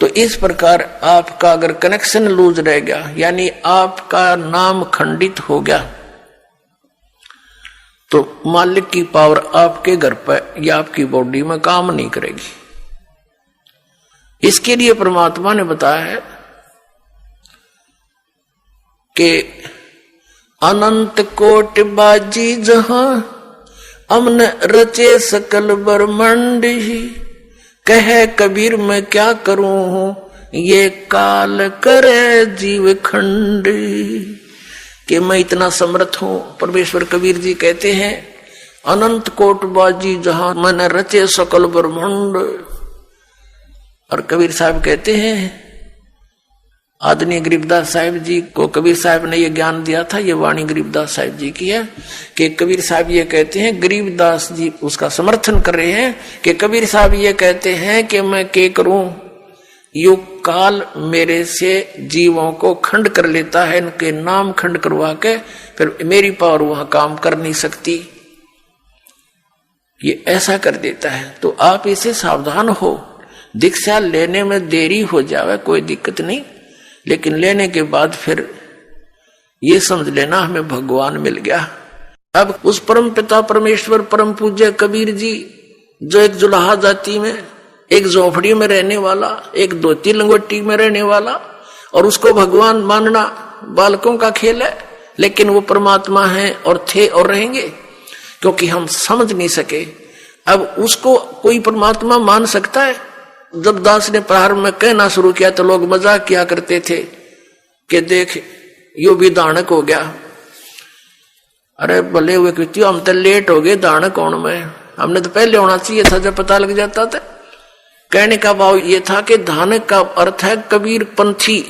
तो इस प्रकार आपका अगर कनेक्शन लूज रह गया, यानी आपका नाम खंडित हो गया, तो मालिक की पावर आपके घर पर या आपकी बॉडी में काम नहीं करेगी। इसके लिए परमात्मा ने बताया है कि अनंत कोट बाजी जहां अमन रचे सकल ब्रह्मांड ही, कहे कबीर मैं क्या करूं ये काल करे जीव खंड। कि मैं इतना समर्थ हूं। परमेश्वर कबीर जी कहते हैं अनंत कोट बाजी जहां मन रचे सकल ब्रह्मांड। और कबीर साहब कहते हैं, आदरणीय गरीबदास साहिब जी को कबीर साहब ने ये ज्ञान दिया था, ये वाणी गरीबदास साहिब जी की है, कि कबीर साहब ये कहते हैं, गरीबदास जी उसका समर्थन कर रहे हैं कि कबीर साहब ये कहते हैं कि मैं क्या करूं, युग काल मेरे से जीवों को खंड कर लेता है, इनके नाम खंड करवा के फिर मेरी पावर वहां काम कर नहीं सकती, ये ऐसा कर देता है। तो आप इसे सावधान हो। दीक्षा लेने में देरी हो जावे कोई दिक्कत नहीं, लेकिन लेने के बाद फिर ये समझ लेना हमें भगवान मिल गया। अब उस परम पिता परमेश्वर परम पूज्य कबीर जी, जो एक जुलाहा जाति में, एक झोपड़ी में रहने वाला, एक धोती लंगोटी में रहने वाला, और उसको भगवान मानना बालकों का खेल है, लेकिन वो परमात्मा है और थे और रहेंगे, क्योंकि हम समझ नहीं सके। अब उसको कोई परमात्मा मान सकता है? जब दास ने प्रारंभ में कहना शुरू किया तो लोग मजाक किया करते थे कि देख यो भी दानक हो गया। अरे भले हुए क्यों, हम तो लेट हो गए, दानक कौन में, हमने तो पहले होना चाहिए था जब पता लग जाता था। कहने का भाव ये था कि धानक का अर्थ है कबीर पंथी।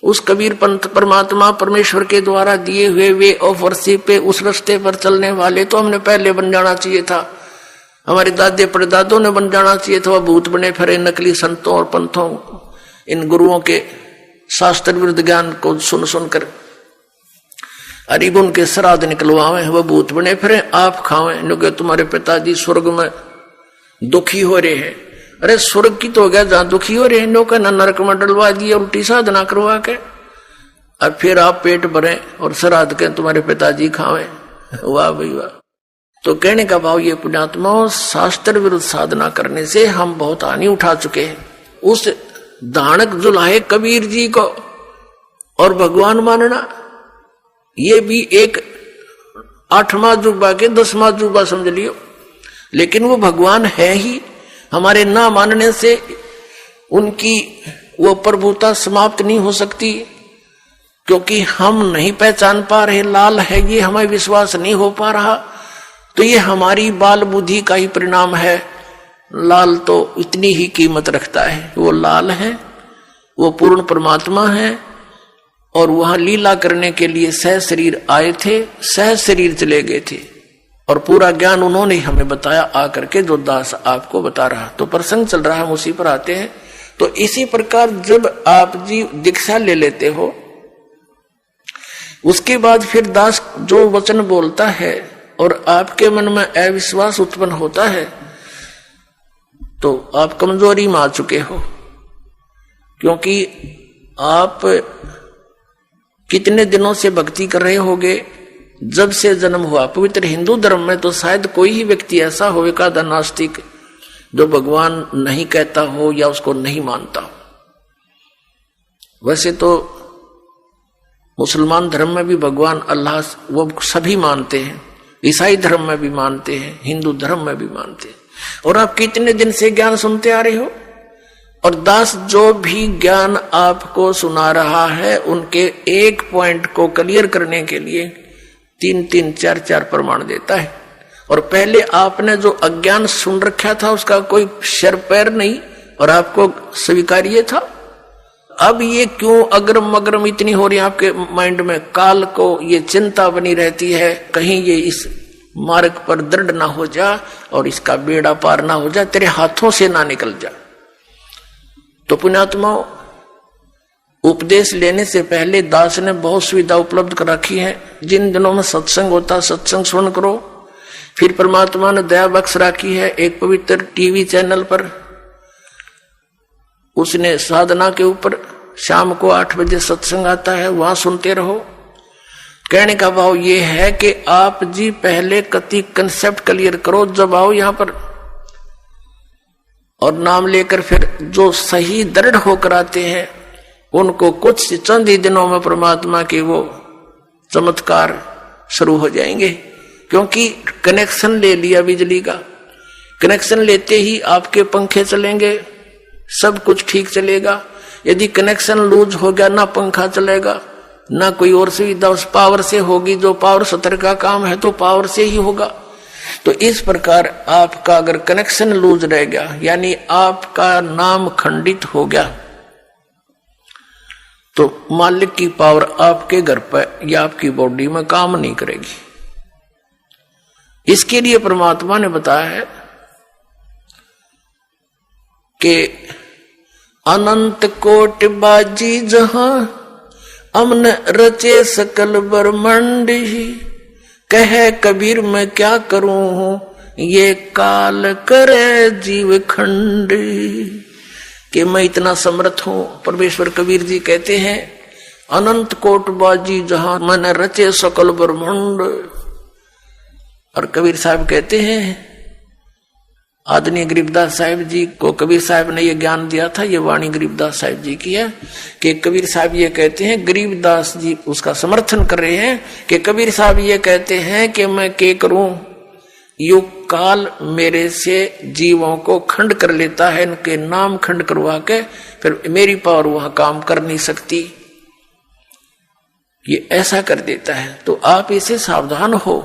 उस कबीर पंथ परमात्मा परमेश्वर के द्वारा दिए हुए वे ऑफ वर्शिप पे, उस रास्ते पर चलने वाले तो हमने पहले बन जाना चाहिए था। हमारे दादे परदादों ने बन जाना चाहिए था। वह भूत बने फिरे नकली संतों और पंथों, इन गुरुओं के शास्त्र विरुद्ध ज्ञान को सुन सुनकर अरिगुण के श्राद्ध निकलवावे, वह भूत बने फिरे आप खावे, क्योंकि तुम्हारे पिताजी स्वर्ग में दुखी हो रहे हैं। अरे स्वर्ग की तो हो गया जहां दुखी हो रहे हैं, लोग न नरक में डलवा दिए उल्टी साधना करवा के, और फिर आप पेट भरे और श्राद्ध के तुम्हारे पिताजी खावे। वाह भाई वाह। तो कहने का भाव ये पुण्यात्माओं, शास्त्र विरुद्ध साधना करने से हम बहुत हानि उठा चुके हैं। उस दानक जुलाहे कबीर जी को और भगवान मानना, ये भी एक 8वां जुबा के 10वां जुबा समझ लियो, लेकिन वो भगवान है ही। हमारे ना मानने से उनकी वो प्रभुता समाप्त नहीं हो सकती, क्योंकि हम नहीं पहचान पा रहे लाल है, ये हमें विश्वास नहीं हो पा रहा, तो ये हमारी बाल बुद्धि का ही परिणाम है। लाल तो इतनी ही कीमत रखता है, वो लाल है, वो पूर्ण परमात्मा है, और वहां लीला करने के लिए सह शरीर आए थे, सह शरीर चले गए थे, और पूरा ज्ञान उन्होंने हमें बताया आकर के, जो दास आपको बता रहा। तो प्रसंग चल रहा है, हम उसी पर आते हैं। तो इसी प्रकार जब आप जी दीक्षा ले लेते हो, उसके बाद फिर दास जो वचन बोलता है और आपके मन में अविश्वास उत्पन्न होता है, तो आप कमजोरी में आ चुके हो, क्योंकि आप कितने दिनों से भक्ति कर रहे होगे, जब से जन्म हुआ। पवित्र हिंदू धर्म में तो शायद कोई ही व्यक्ति ऐसा होगा द नास्तिक जो भगवान नहीं कहता हो या उसको नहीं मानता हो। वैसे तो मुसलमान धर्म में भी भगवान अल्लाह वो सभी मानते हैं, ईसाई धर्म में भी मानते हैं, हिंदू धर्म में भी मानते हैं। और आप कितने दिन से ज्ञान सुनते आ रहे हो, और दास जो भी ज्ञान आपको सुना रहा है, उनके एक पॉइंट को क्लियर करने के लिए 3-3, 4-4 प्रमाण देता है। और पहले आपने जो अज्ञान सुन रखा था उसका कोई सिर पैर नहीं, और आपको स्वीकार्य था। अब ये क्यों अग्रम अग्रम इतनी हो रही है आपके माइंड में, काल को ये चिंता बनी रहती है, कहीं ये इस मार्ग पर दृढ़ ना हो जा और इसका बेड़ा पार ना हो जा, तेरे हाथों से ना निकल जा। तो पुण्यात्माओं, उपदेश लेने से पहले दास ने बहुत सुविधा उपलब्ध कर रखी है। जिन दिनों में सत्संग होता सत्संग सुन करो। फिर परमात्मा ने दया बख्श रखी है एक पवित्र टीवी चैनल पर, उसने साधना के ऊपर शाम को 8 बजे सत्संग आता है, वहां सुनते रहो। कहने का भाव ये है कि आप जी पहले कति कंसेप्ट क्लियर करो, जब आओ यहां पर और नाम लेकर फिर जो सही दृढ़ होकर आते हैं उनको कुछ चंद ही दिनों में परमात्मा के वो चमत्कार शुरू हो जाएंगे। क्योंकि कनेक्शन ले लिया बिजली का, कनेक्शन लेते ही आपके पंखे चलेंगे, सब कुछ ठीक चलेगा। यदि कनेक्शन लूज हो गया, ना पंखा चलेगा ना कोई और सुविधा उस पावर से होगी। जो पावर सत्र का काम है तो पावर से ही होगा। तो इस प्रकार आपका अगर कनेक्शन लूज रह गया, यानी आपका नाम खंडित हो गया, तो मालिक की पावर आपके घर पर या आपकी बॉडी में काम नहीं करेगी। इसके लिए परमात्मा ने बताया है कि अनंत कोटि बाजी जहां अमन रचे सकल ब्रह्मांड ही, कहे कबीर मैं क्या करूं ये काल करे जीव खंड, कि मैं इतना समर्थ हूं। परमेश्वर कबीर जी कहते हैं अनंत कोट बाजी जहां मन रचे सकल ब्रह्मांड। और कबीर साहब कहते हैं, आदरणीय गरीबदास साहिब जी को कबीर साहब ने ये ज्ञान दिया था, ये वाणी गरीबदास साहिब जी की है कि कबीर साहब ये कहते हैं, गरीबदास जी उसका समर्थन कर रहे हैं कि कबीर साहब ये कहते हैं कि मैं क्या करूं, युग काल मेरे से जीवों को खंड कर लेता है, इनके नाम खंड करवा के फिर मेरी पावर वहां काम कर नहीं सकती, ये ऐसा कर देता है। तो आप इसे सावधान हो।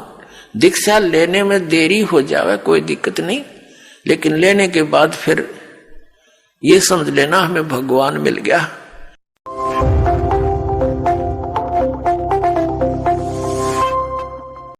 दीक्षा लेने में देरी हो जावे कोई दिक्कत नहीं, लेकिन लेने के बाद फिर ये समझ लेना हमें भगवान मिल गया।